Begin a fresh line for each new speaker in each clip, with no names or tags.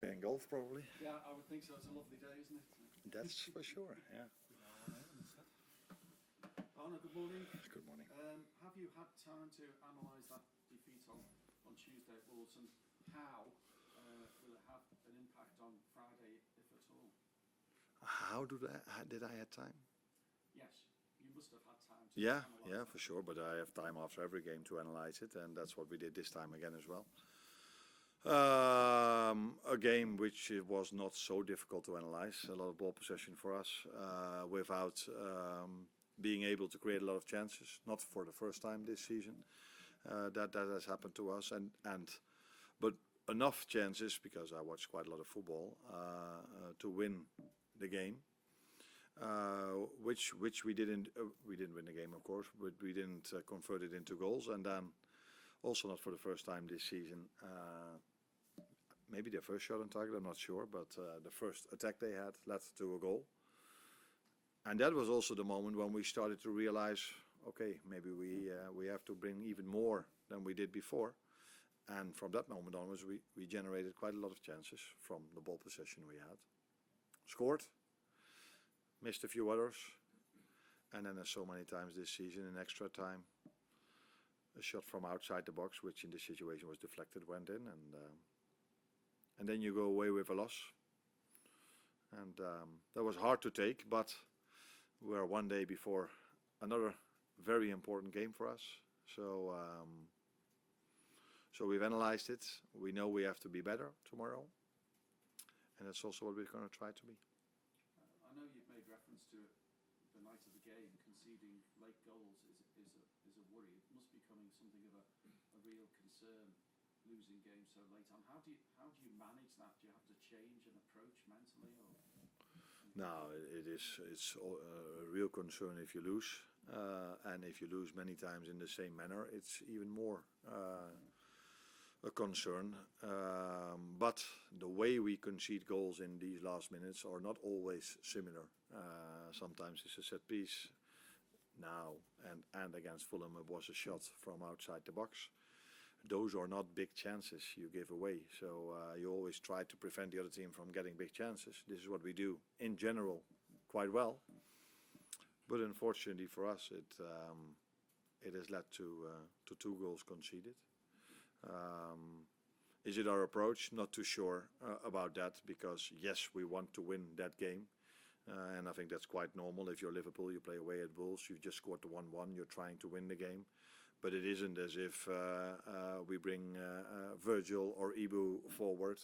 And golf, probably.
Yeah, I would think so. It's a lovely day, isn't it?
That's for sure. Yeah.
Arne, good morning.
Good morning.
Have you had time to analyse that defeat on Tuesday at Wolves, and how will it have an impact on Friday, if at all?
Did I have time?
Yes, you must have had time to
Yeah,
analyse
yeah,
that.
for sure. But I have time after every game to analyze it, and that's what we did this time again as well. A game which it was not so difficult to analyze. A lot of ball possession for us, without being able to create a lot of chances. Not for the first time this season that has happened to us, but enough chances, because I watch quite a lot of football, to win the game. Which we didn't win the game, of course, but we didn't convert it into goals. And then also not for the first time this season. Maybe their first shot on target, I'm not sure, but the first attack they had led to a goal. And that was also the moment when we started to realize, okay, maybe we have to bring even more than we did before. And from that moment onwards, we generated quite a lot of chances from the ball possession we had. Scored, missed a few others, and then as so many times this season in extra time, a shot from outside the box, which in this situation was deflected, went in, and then you go away with a loss. And that was hard to take, but we're one day before another very important game for us. So we've analyzed it. We know we have to be better tomorrow, and that's also what we're going to try to be.
I know you've made reference to it the night of the game. Conceding late goals is a worry. It must be becoming something of a real concern, losing games so late on. How do you manage that? Do you have to change an approach mentally, or?
No, it's a real concern if you lose, and if you lose many times in the same manner, it's even more a concern. But the way we concede goals in these last minutes are not always similar. Sometimes it's a set piece. Now and against Fulham it was a shot from outside the box. Those are not big chances you give away, so you always try to prevent the other team from getting big chances. This is what we do in general quite well, but unfortunately for us it has led to 2 goals conceded. Is it our approach? Not too sure about that, because yes, we want to win that game. And I think that's quite normal. If you're Liverpool, you play away at Wolves, you've just scored the 1-1, you're trying to win the game. But it isn't as if we bring Virgil or Ibu forward.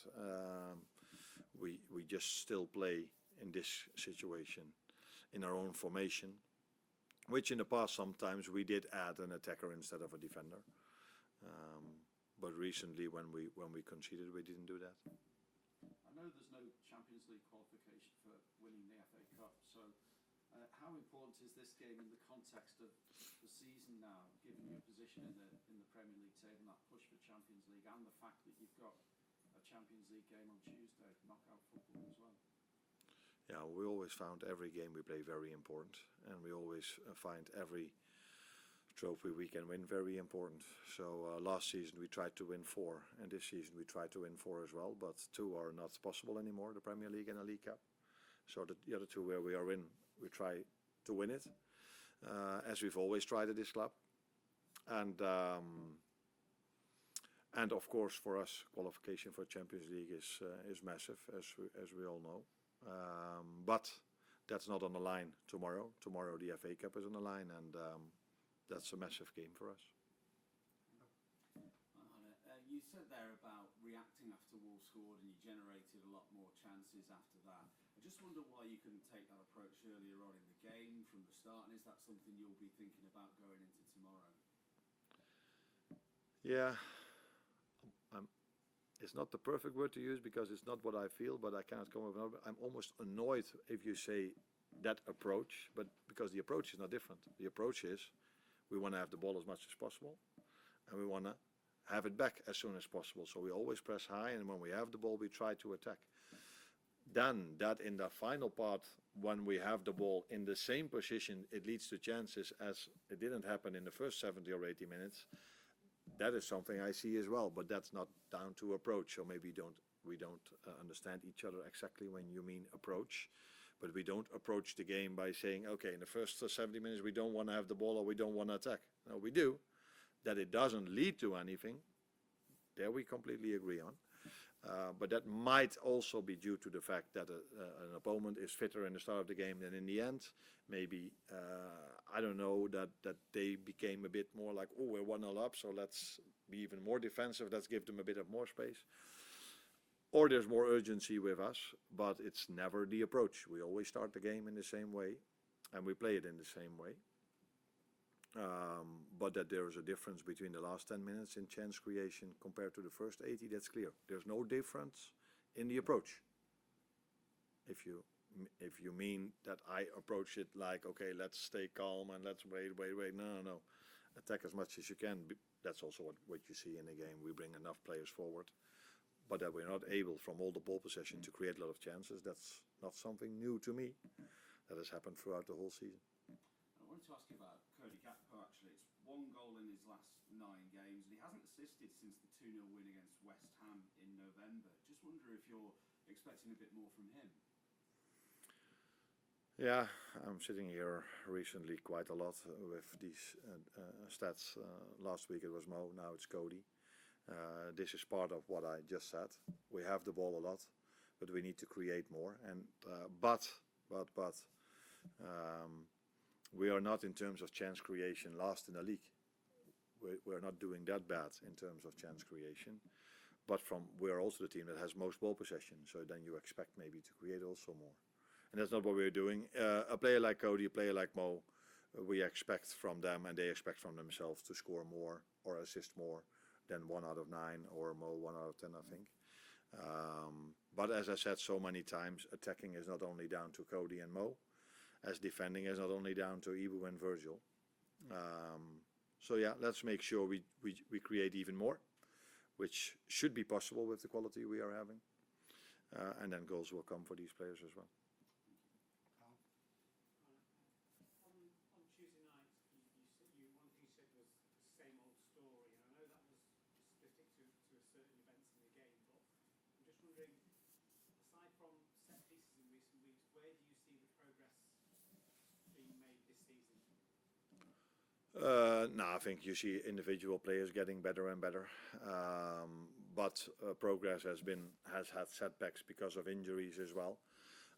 We just still play in this situation in our own formation, which in the past sometimes we did add an attacker instead of a defender. But recently when we conceded, we didn't do that.
I know there's no Champions League qualification for winning the FA Cup, so how important is this game in the context of the season now, given your position in the Premier League table and that push for Champions League, and the fact that you've got a Champions League game on Tuesday, knockout football as well?
Yeah, we always found every game we play very important, and we always find every trophy we can win very important. So last season we tried to win 4, and this season we try to win 4 as well, but 2 are not possible anymore, the Premier League and the League Cup. So the other 2 where we are in, we try to win it, as we've always tried at this club. And of course for us, qualification for Champions League is massive, as we all know. But that's not on the line tomorrow. Tomorrow the FA Cup is on the line, and that's a massive game for us.
You said there about reacting after Wolves scored, and you generated a lot more chances after that. I just wonder why you couldn't take that approach earlier on in the game from the start, and is that something you'll be thinking about going into tomorrow?
Yeah, it's not the perfect word to use, because it's not what I feel, but I cannot come up with another. I'm almost annoyed if you say that approach, but because the approach is not different. The approach is we want to have the ball as much as possible, and we want to have it back as soon as possible. So we always press high, and when we have the ball, we try to attack. Then that in the final part, when we have the ball in the same position, it leads to chances, as it didn't happen in the first 70 or 80 minutes. That is something I see as well, but that's not down to approach. So maybe you don't We don't understand each other exactly when you mean approach. But we don't approach the game by saying, okay, in the first 70 minutes we don't want to have the ball or we don't want to attack. No, we do. That it doesn't lead to anything, there we completely agree on. But that might also be due to the fact that an opponent is fitter in the start of the game than in the end. Maybe, I don't know, that they became a bit more like, oh, we're 1-0 up, so let's be even more defensive, let's give them a bit of more space. Or there's more urgency with us, but it's never the approach. We always start the game in the same way, and we play it in the same way. But that there is a difference between the last 10 minutes in chance creation compared to the first 80, that's clear. There's no difference in the approach. If you mean that I approach it like, okay, let's stay calm and let's wait. No. Attack as much as you can. That's also what you see in the game. We bring enough players forward. But that we're not able from all the ball possession to create a lot of chances, that's not something new to me. That has happened throughout the whole season.
I wanted to ask you about Cody Gakpo actually. It's 1 goal in his last 9 games and he hasn't assisted since the 2-0 win against West Ham in November. Just wonder if you're expecting a bit more from him.
Yeah, I'm sitting here recently quite a lot with these stats. Last week it was Mo, now it's Cody. This is part of what I just said. We have the ball a lot, but we need to create more. And but we are not in terms of chance creation last in the league. We're not doing that bad in terms of chance creation. But we're also the team that has most ball possession. So then you expect maybe to create also more. And that's not what we're doing. A player like Cody, a player like Mo, we expect from them and they expect from themselves to score more or assist more than 1 out of 9 or Mo 1 out of 10, I think. But as I said so many times, attacking is not only down to Cody and Mo, as defending is not only down to Ibu and Virgil. So yeah, let's make sure we create even more, which should be possible with the quality we are having. And then goals will come for these players as well. No, I think you see individual players getting better and better, but progress has had setbacks because of injuries as well.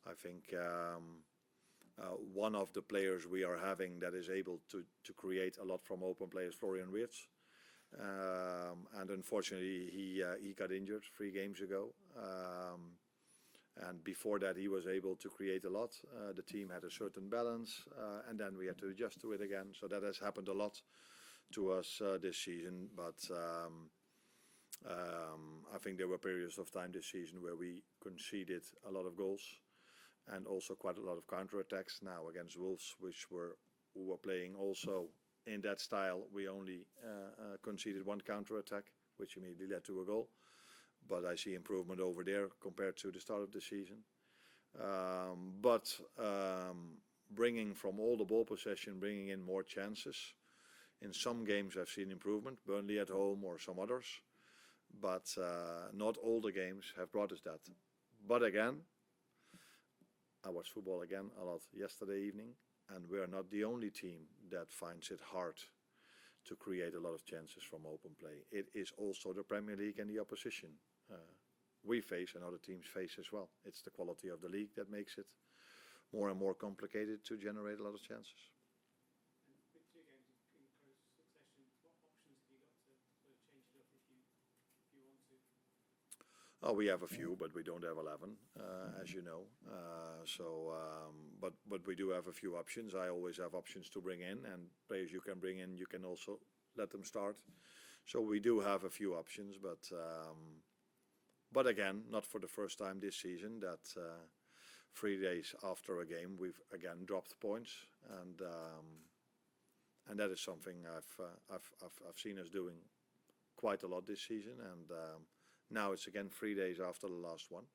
I think one of the players we are having that is able to create a lot from open play is Florian Wirtz, and unfortunately he got injured 3 games ago. And before that, he was able to create a lot. The team had a certain balance, and then we had to adjust to it again. So that has happened a lot to us this season. But I think there were periods of time this season where we conceded a lot of goals and also quite a lot of counterattacks. Now against Wolves, who were playing also in that style, we only conceded 1 counterattack, which immediately led to a goal. But I see improvement over there compared to the start of the season. But bringing from all the ball possession, bringing in more chances. In some games I've seen improvement, Burnley at home or some others. But not all the games have brought us that. But again, I watched football again a lot yesterday evening, and we're not the only team that finds it hard to create a lot of chances from open play. It is also the Premier League and the opposition we face and other teams face as well. It's the quality of the league that makes it more and more complicated to generate a lot of chances.
And with 2 games in close succession, what options have you got to sort of change it up if you want to?
Oh, we have a few, but we don't have 11, as you know. But we do have a few options. I always have options to bring in, and players you can bring in, you can also let them start. So we do have a few options, but again, not for the first time this season that 3 days after a game we've again dropped points, and that is something I've seen us doing quite a lot this season, and now it's again 3 days after the last one.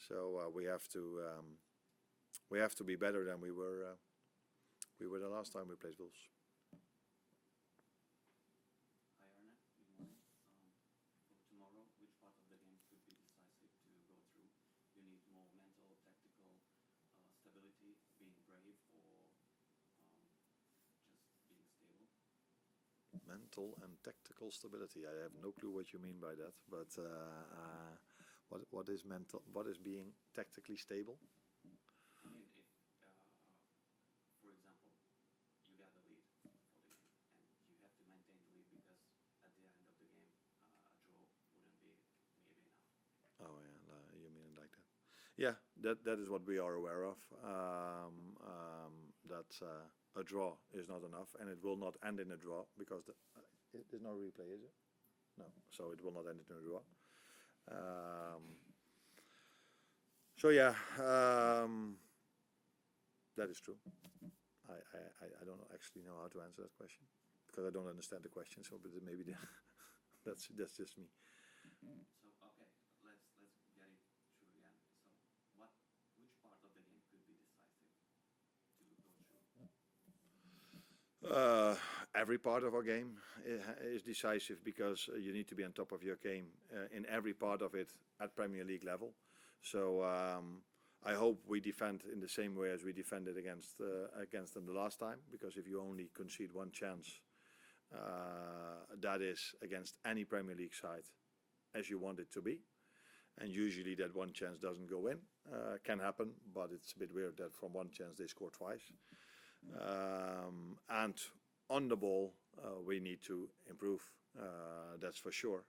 So we have to be better than we were the last time we played Wolves.
Hi Arne, good morning. For tomorrow, which part of the game could be decisive?
Mental and tactical stability. I have no clue what you mean by that, but what is mental? What is being tactically stable?
I mean, if, for example, you got the lead for the game, and you have to maintain the lead because at the end of the game, a draw wouldn't be maybe enough.
Oh yeah, you mean it like that? Yeah, that is what we are aware of. That a draw is not enough, and it will not end in a draw because there's no replay, is it? No, so it will not end in a draw. So yeah, that is true. I don't actually know how to answer that question because I don't understand the question. So, but maybe that's just me.
So okay, let's get it through again. So which part of the game could be decisive to go through?
Every part of our game is decisive because you need to be on top of your game in every part of it at Premier League level. So I hope we defend in the same way as we defended against them the last time, because if you only concede one chance, that is against any Premier League side as you want it to be, and usually that one chance doesn't go in. Can happen, but it's a bit weird that from one chance they score twice. And on the ball, we need to improve. That's for sure.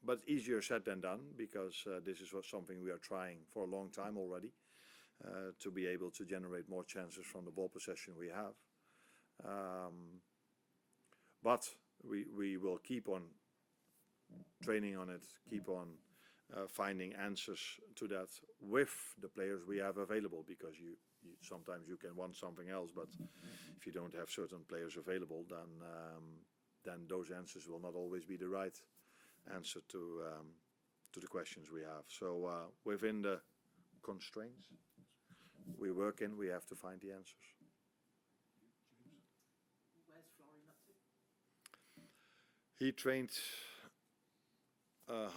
But easier said than done, because this is something we are trying for a long time already, to be able to generate more chances from the ball possession we have. But we will keep on training on it, keep on finding answers to that with the players we have available, because sometimes you can want something else, but if you don't have certain players available, then those answers will not always be the right answer to the questions we have. So within the constraints we work in, we have to find the answers.
Where's Florian up to?
He trained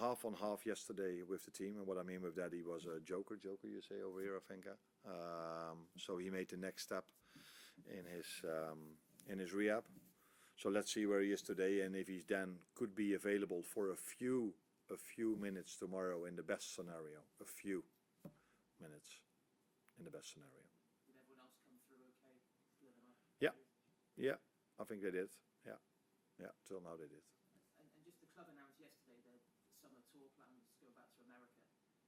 half on half yesterday with the team, and what I mean with that, he was a joker you say over here, I think. So he made the next step in his rehab. So let's see where he is today, and if he's then could be available for a few minutes tomorrow in the best scenario. A few minutes in the best scenario.
Did everyone else come through okay?
Yeah, I think they did. Yeah, till now they did.
And just the club announced yesterday their summer tour plans to go back to America.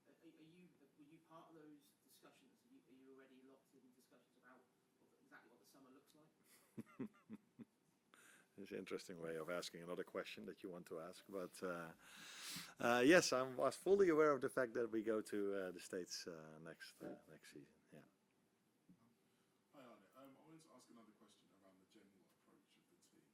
Were you part of those discussions? Are you already locked in discussions about exactly what the summer looks like?
It's an interesting way of asking another question that you want to ask, but yes, I was fully aware of the fact that we go to the States next season. Yeah.
Hi Arne, I wanted to ask another question around the general approach of the team.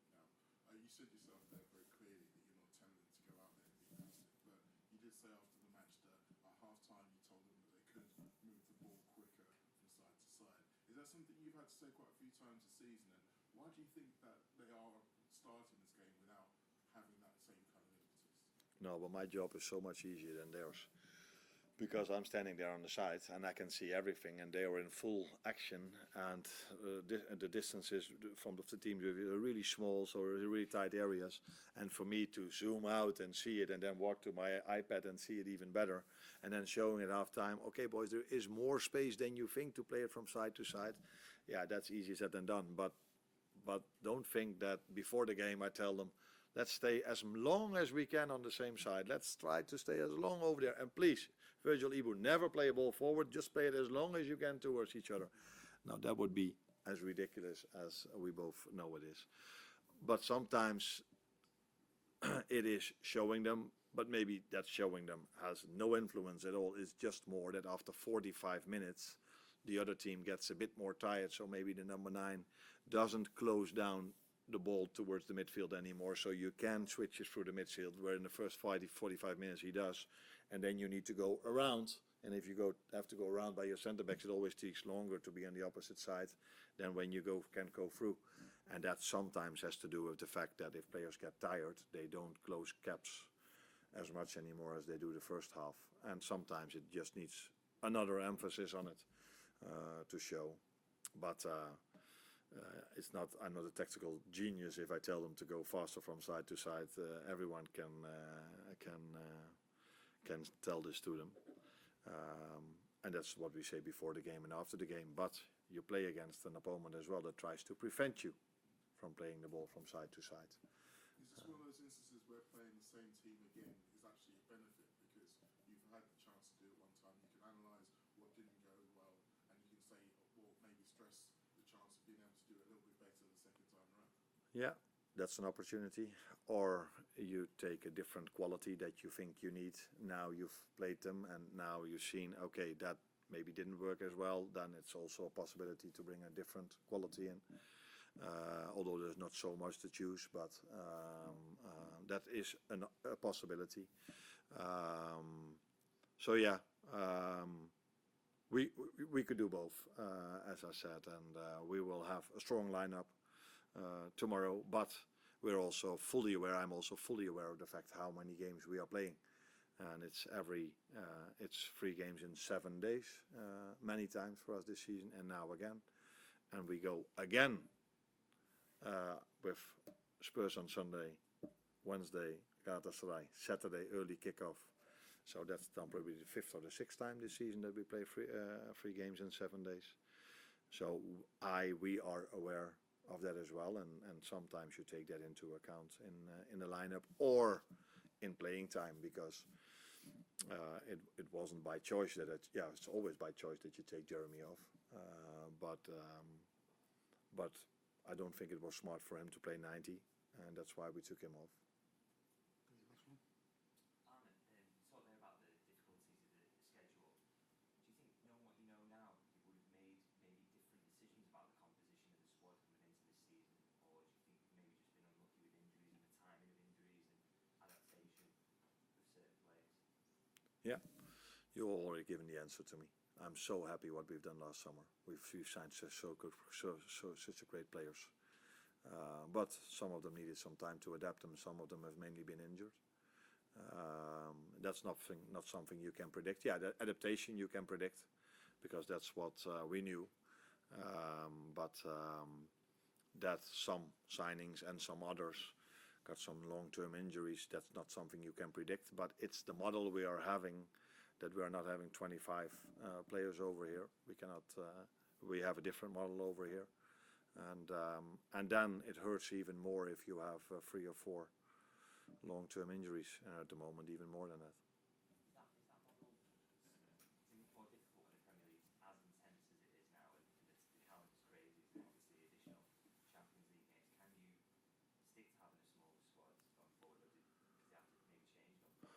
Now, you said yourself there very clearly that you're not telling them to go out there and be passive, but you did say after the match that at half-time you told them that they could move the ball quicker from side to side. Is that something you've had to say quite a few times this season, and why do you think that they are starting this game without having that same kind of impetus?
No, but my job is so much easier than theirs, because I'm standing there on the side and I can see everything, and they are in full action, and the distances from the teams are really small, so really tight areas, and for me to zoom out and see it and then walk to my iPad and see it even better, and then showing at half time, okay boys, there is more space than you think to play it from side to side. Yeah, that's easier said than done, but don't think that before the game I tell them, let's stay as long as we can on the same side. Let's try to stay as long over there. And please, Virgil Ibu, never play a ball forward. Just play it as long as you can towards each other. Now, that would be as ridiculous as we both know it is. But sometimes it is showing them, but maybe that showing them has no influence at all. It's just more that after 45 minutes, the other team gets a bit more tired. So maybe the number 9 doesn't close down the ball towards the midfield anymore, so you can switch it through the midfield, where in the first 45 minutes he does, and then you need to go around, and if you have to go around by your centre backs, it always takes longer to be on the opposite side than when you can go through, and that sometimes has to do with the fact that if players get tired, they don't close caps as much anymore as they do the first half, and sometimes it just needs another emphasis on it to show, but it's not. I'm not a tactical genius. If I tell them to go faster from side to side, everyone can tell this to them, and that's what we say before the game and after the game. But you play against an opponent as well that tries to prevent you from playing the ball from side to side.
Is this one of those instances where playing the same team again is actually a benefit because you've had the chance to do it one time, you can analyse what didn't go well, and you can say, well, maybe stress the chance of being able to do it a little bit better the second time around?
Yeah, that's an opportunity. Or you take a different quality that you think you need. Now you've played them and now you've seen, okay, that maybe didn't work as well. Then it's also a possibility to bring a different quality in. Although there's not so much to choose, but that is a possibility. So yeah, we could do both, as I said, and we will have a strong lineup tomorrow. But we're also fully aware. I'm also fully aware of the fact how many games we are playing, and it's 3 games in 7 days, many times for us this season, and now again, and we go again. With Spurs on Sunday, Wednesday, Galatasaray, Saturday, early kickoff. So that's done probably the 5th or the 6th time this season that we play 3 games in 7 days. So we are aware of that as well, and sometimes you take that into account in the lineup or in playing time, because it wasn't by choice that it's always by choice that you take Jeremy off, but I don't think it was smart for him to play 90, and that's why we took him off.
Arne, you talked there about the difficulties of the schedule. Do you think, knowing what you know now, you would have made maybe different decisions about the composition of the squad coming into this season, or do you think you've maybe just been unlucky with injuries and the timing of injuries and adaptation of certain players?
Yeah, you've already given the answer to me. I'm so happy what we've done last summer. We've signed such great players, but some of them needed some time to adapt them. Some of them have mainly been injured. That's not something you can predict. Yeah, the adaptation you can predict, because that's what we knew. But that some signings and some others got some long-term injuries, that's not something you can predict. But it's the model we are having, that we are not having 25 players over here. We cannot. We have a different model over here, and then it hurts even more if you have 3 or 4 long-term injuries, at the moment even more than that.
Is that model more difficult in the Premier League, as intense as it is now, and the calendar's crazy, and obviously additional Champions League games? Can you stick to having a smaller squad going forward, or does it have to maybe change them?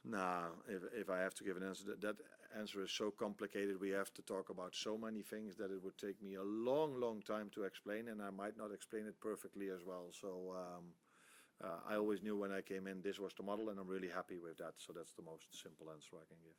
Now, if I have to give an answer, that answer is so complicated. We have to talk about so many things that it would take me a long time to explain, and I might not explain it perfectly as well. So I always knew when I came in this was the model, and I'm really happy with that. So that's the most simple answer I can give.